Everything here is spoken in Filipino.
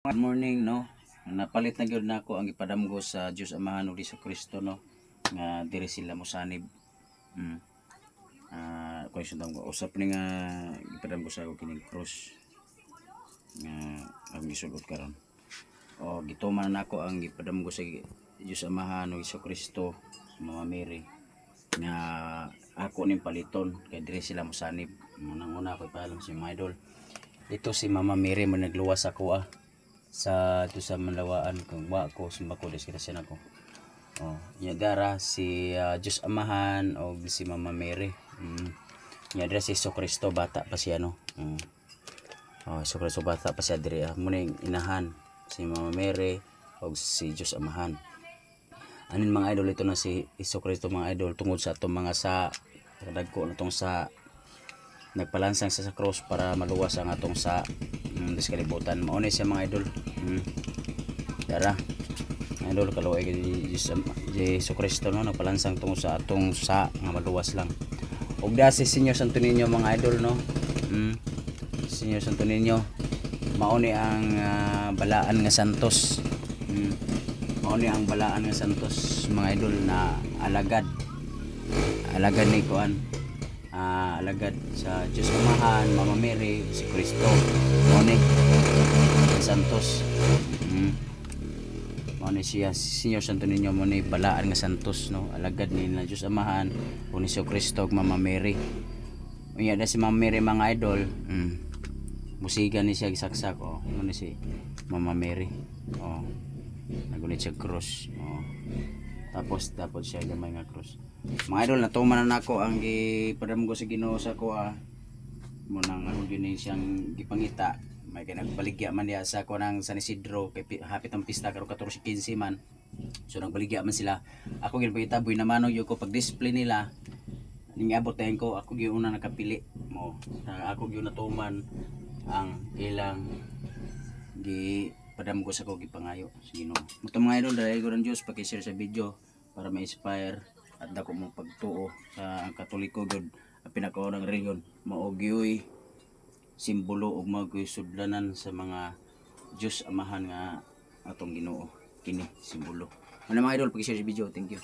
Good morning, no. Napalit na gyud nako ang ipadamgo sa Dios Amahan ug sa Kristo, no. Nga diri sila mosanib. Question tamo usap ni nga ipadamgo sa ako kining cross nga ang gisulod karon. O gituman nako ang ipadamgo sa Dios Amahan ug sa Kristo, Mama Mary nga ako ning paliton kay diri sila mosanib. Munang-una ko paalam si mga idol. Ito si Mama Mary mo nagluwas ako sa ito sa Manlawaan kung wa ko sumbako deskripsyon ako. Gara si Diyos Amahan o si Mama Mary. Dira si Kristo bata pa siya, no. Kristo bata pa siya diri. Muna yung inahan si Mama Mary o si Diyos Amahan. Anin mga idol, ito na si Kristo mga idol tungod sa atong mga sa dagko na tong sa nagpalansang sa cross para maluwas ang atong sa diskalibutan. Maunay siya mga idol. Dara idol kalaway Jesu Kristo, no, nagpalansang tungod sa atong sa nga maluwas lang. Ug da si Senyor Santo Niño mga idol, no. Senyor Santo Niño mauni ang balaan nga santos. Mauni ang balaan nga santos mga idol na alagad ni kuan. Alagad sa Diyos Amahan, Mama Mary, si Kristo, Mone, Santos. Mone siya, Senyor Santo Niño, Mone, balaan nga Santos, no? Alagad ni na Diyos Amahan, ni si Kristo, Mama Mary. Unya na si Mama Mary mga idol, musiga ni siya gisaksak, Mone si Mama Mary, nagunit siya cross, tapos siya gamay nga cross. Mga idol, natuman na nako ang gipadamgo sa Ginoo sa ko munang ako yun siyang gipangita. May nagbaligya man diya sa ko ng San Isidro kay hapit ang pista karon 14-15 man. So nagbaligya man sila. Ako ginpangita boy naman yo ko pag display nila. Ning abot tayo ko ako gyud una nakapili mo. Ako gyud natuman ang ilang gipadamgo sa ko gipangayo sa Ginoo. Muto mga idol, dahil ko ng Dios paki-share sa video para ma-inspire at dako mong pagtuo sa Katoliko gud ang pinakaunang reliyon mao gyud simbolo ug mao gyud sudlanan sa mga Diyos Amahan nga atong Ginoo. Kini simbolo. Ano mga idol, pag-share sa video. Thank you.